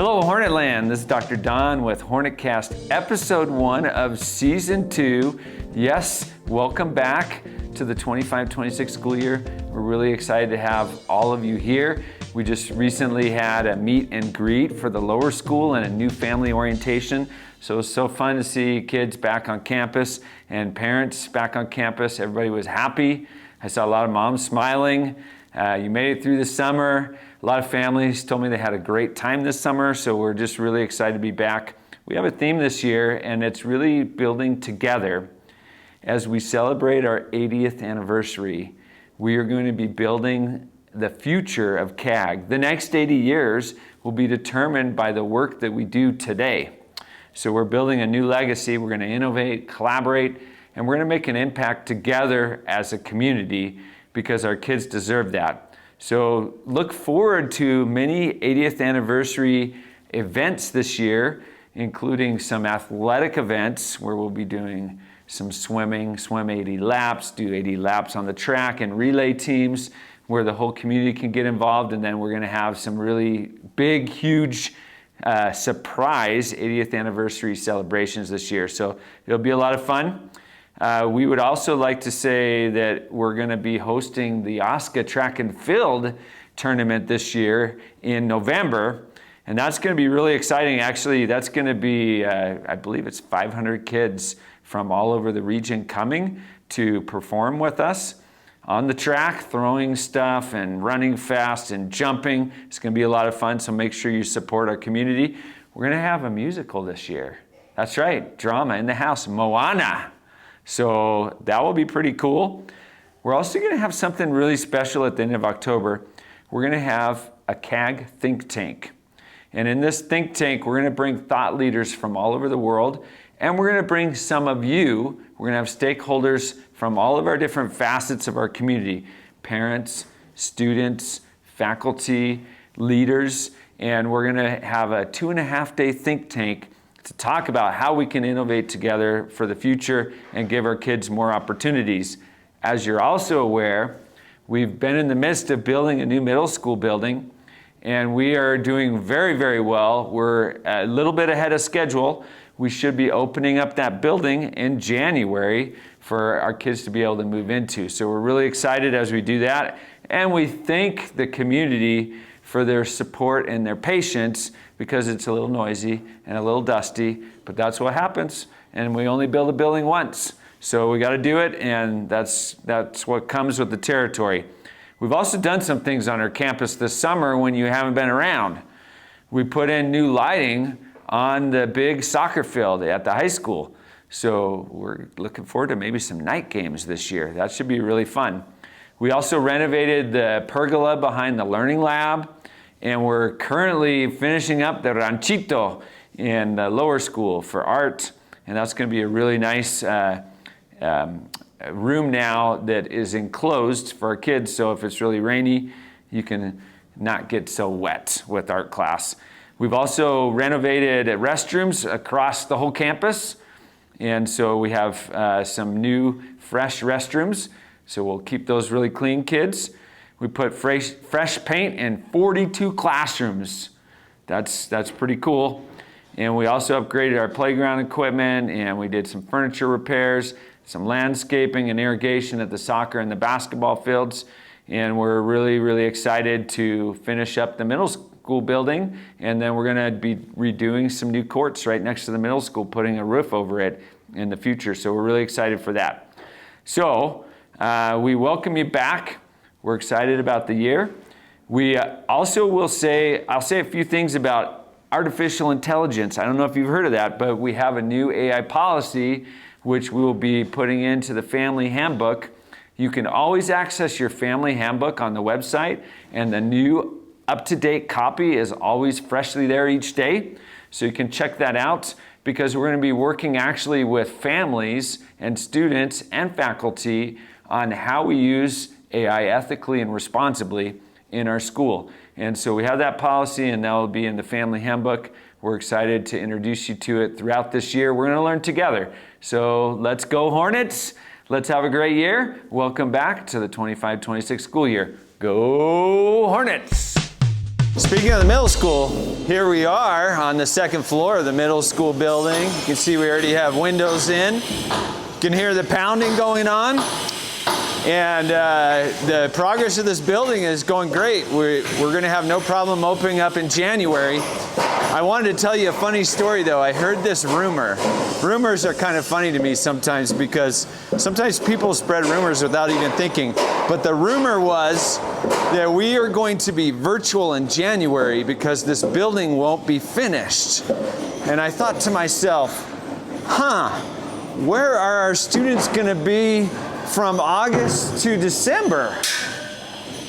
Hello, Hornetland. This is Dr. Don with HornetCast, episode 1 of season 2. Yes, welcome back to the 25-26 school year. We're really excited to have all of you here. We just recently had a meet and greet for the lower school and a new family orientation. So it was so fun to see kids back on campus and parents back on campus. Everybody was happy. I saw a lot of moms smiling. You made it through the summer. A lot of families told me they had a great time this summer, so we're just really excited to be back. We have a theme this year, and it's really building together. As we celebrate our 80th anniversary, we are going to be building the future of CAG. The next 80 years will be determined by the work that we do today. So we're building a new legacy. We're going to innovate, collaborate, and we're going to make an impact together as a community because our kids deserve that. So look forward to many 80th anniversary events this year, including some athletic events where we'll be doing some swimming, swim 80 laps, do 80 laps on the track, and relay teams where the whole community can get involved. And then we're going to have some really big, huge surprise 80th anniversary celebrations this year. So it'll be a lot of fun. We would also like to say that we're going to be hosting the OSCA Track and Field tournament this year in November, and that's going to be really exciting. Actually, that's going to be, I believe it's 500 kids from all over the region coming to perform with us on the track, throwing stuff and running fast and jumping. It's going to be a lot of fun, so make sure you support our community. We're going to have a musical this year. That's right, drama in the house, Moana. So that will be pretty cool. We're also going to have something really special at the end of October. We're going to have a CAG think tank. And in this think tank, we're going to bring thought leaders from all over the world. And we're going to bring some of you. We're going to have stakeholders from all of our different facets of our community. Parents, students, faculty, leaders. And we're going to have a 2.5-day think tank to talk about how we can innovate together for the future and give our kids more opportunities. As you're also aware, we've been in the midst of building a new middle school building, and we are doing very, very well. We're a little bit ahead of schedule. We should be opening up that building in January for our kids to be able to move into. So we're really excited as we do that, and we thank the community for their support and their patience, because it's a little noisy and a little dusty, but that's what happens. And we only build a building once. So we got to do it, and that's what comes with the territory. We've also done some things on our campus this summer when you haven't been around. We put in new lighting on the big soccer field at the high school. So we're looking forward to maybe some night games this year. That should be really fun. We also renovated the pergola behind the learning lab. And we're currently finishing up the ranchito in the lower school for art. And that's going to be a really nice room now that is enclosed for our kids. So if it's really rainy, you can not get so wet with art class. We've also renovated restrooms across the whole campus. And so we have some new, fresh restrooms. So we'll keep those really clean, kids. We put fresh paint in 42 classrooms. That's pretty cool. And we also upgraded our playground equipment, and we did some furniture repairs, some landscaping and irrigation at the soccer and the basketball fields. And we're really, really excited to finish up the middle school building. And then we're going to be redoing some new courts right next to the middle school, putting a roof over it in the future. So we're really excited for that. So we welcome you back. We're excited about the year. We also I'll say a few things about artificial intelligence. I don't know if you've heard of that, but we have a new AI policy which we will be putting into the family handbook. You can always access your family handbook on the website, and the new up-to-date copy is always freshly there each day. So you can check that out, because we're going to be working actually with families and students and faculty on how we use AI ethically and responsibly in our school. And so we have that policy, and that will be in the family handbook. We're excited to introduce you to it throughout this year. We're going to learn together. So let's go Hornets. Let's have a great year. Welcome back to the 25-26 school year. Go Hornets! Speaking of the middle school, here we are on the second floor of the middle school building. You can see we already have windows in. You can hear the pounding going on. And the progress of this building is going great. We're going to have no problem opening up in January. I wanted to tell you a funny story though. I heard this rumor. Rumors are kind of funny to me sometimes because sometimes people spread rumors without even thinking. But the rumor was that we are going to be virtual in January because this building won't be finished. And I thought to myself, where are our students going to be from August to December?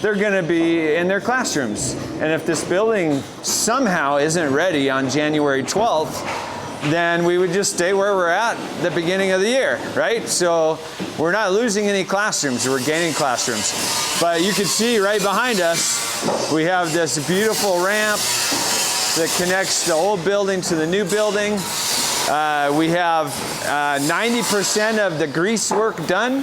They're going to be in their classrooms. And if this building somehow isn't ready on January 12th, then we would just stay where we're at the beginning of the year, right? So we're not losing any classrooms, we're gaining classrooms. But you can see right behind us, we have this beautiful ramp that connects the old building to the new building. We have 90% of the grease work done,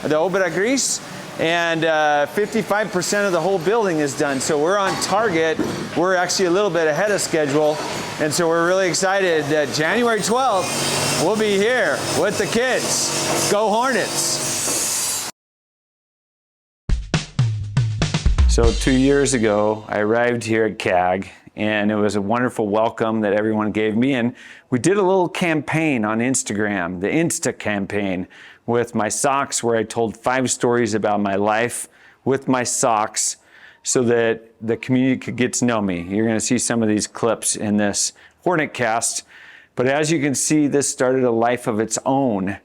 the obra grease, and 55% of the whole building is done. So we're on target. We're actually a little bit ahead of schedule. And so we're really excited that January 12th, we'll be here with the kids. Go Hornets! So 2 years ago, I arrived here at CAG, and it was a wonderful welcome that everyone gave me. And we did a little campaign on Instagram, the Insta campaign, with my socks, where I told 5 stories about my life with my socks so that the community could get to know me. You're going to see some of these clips in this Hornet Cast. But as you can see, this started a life of its own,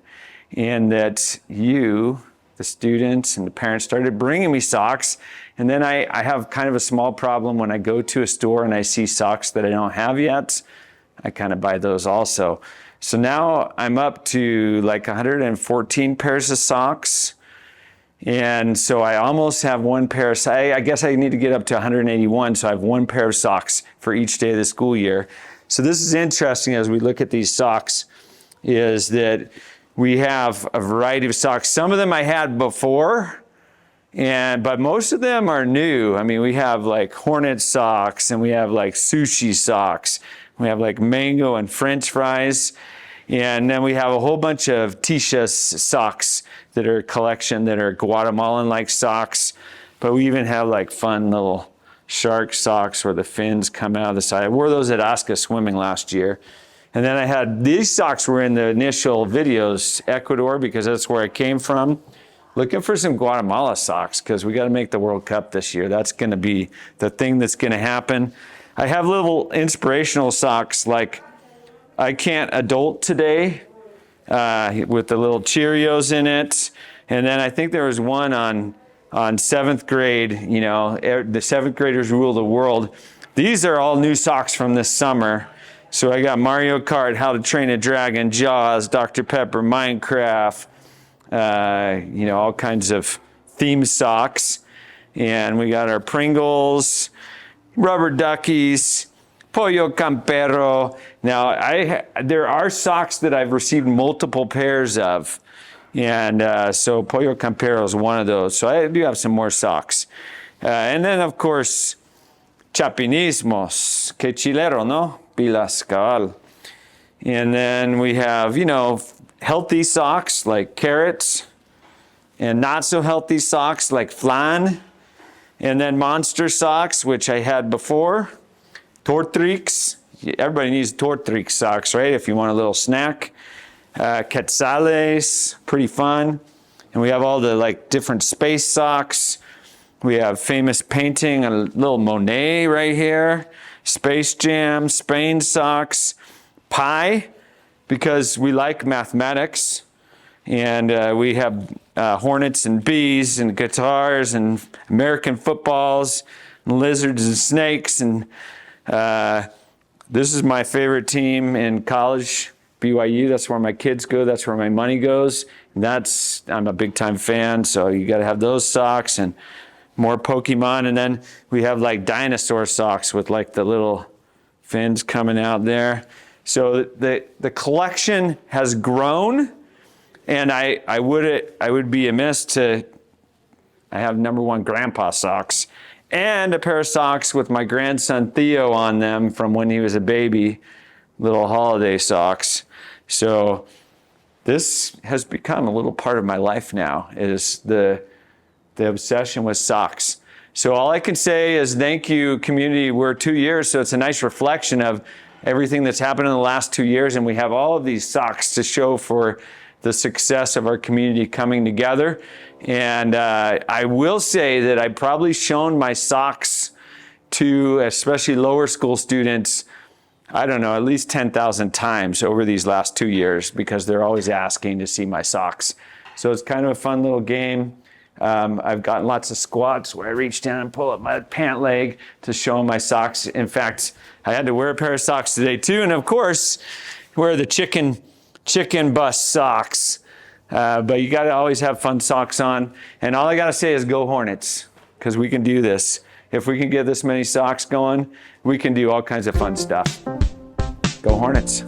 in that you, the students and the parents, started bringing me socks. And then I have kind of a small problem when I go to a store and I see socks that I don't have yet. I kind of buy those also. So now I'm up to like 114 pairs of socks. And so I almost have one pair of, I guess I need to get up to 181. So I have one pair of socks for each day of the school year. So this is interesting as we look at these socks, is that we have a variety of socks. Some of them I had before, but most of them are new. I mean, we have like Hornet socks, and we have like sushi socks. We have like mango and French fries. And then we have a whole bunch of Tisha's socks that are a collection that are Guatemalan-like socks. But we even have like fun little shark socks where the fins come out of the side. I wore those at Oscar Swimming last year. And then I had, these socks were in the initial videos, Ecuador, because that's where I came from. Looking for some Guatemala socks because we got to make the World Cup this year. That's going to be the thing that's going to happen. I have little inspirational socks like I Can't Adult Today with the little Cheerios in it. And then I think there was one on 7th grade, you know, the 7th graders rule the world. These are all new socks from this summer. So I got Mario Kart, How to Train a Dragon, Jaws, Dr. Pepper, Minecraft, you know, all kinds of themed socks. And we got our Pringles, rubber duckies, Pollo Campero. Now, there are socks that I've received multiple pairs of. And so Pollo Campero is one of those. So I do have some more socks. And then, of course, Chapinismos, que chilero, no? Pilas cabal. And then we have, you know, healthy socks like carrots, and not so healthy socks like flan. And then monster socks, which I had before. Tortrix. Everybody needs Tortrix socks, right? If you want a little snack. Quetzales, pretty fun. And we have all the like different space socks. We have famous painting, a little Monet right here. Space Jam, Spain socks. Pi, because we like mathematics. And we have hornets and bees and guitars and American footballs and lizards and snakes. And this is my favorite team in college, BYU. That's where my kids go. That's where my money goes. And I'm a big time fan. So you got to have those socks and more Pokemon. And then we have like dinosaur socks with like the little fins coming out there. So the collection has grown. And I would be amiss to, I have number one grandpa socks. and a pair of socks with my grandson Theo on them from when he was a baby, little holiday socks. So this has become a little part of my life now, is the obsession with socks. So all I can say is thank you, community. We're 2 years, so it's a nice reflection of everything that's happened in the last 2 years, and we have all of these socks to show for the success of our community coming together. And I will say that I've probably shown my socks to especially lower school students, I don't know, at least 10,000 times over these last 2 years, because they're always asking to see my socks. So it's kind of a fun little game. I've gotten lots of squats where I reach down and pull up my pant leg to show them my socks. In fact, I had to wear a pair of socks today too. And of course, wear the chicken bust socks. But you got to always have fun socks on. And all I got to say is go Hornets, because we can do this. If we can get this many socks going, we can do all kinds of fun stuff. Go Hornets.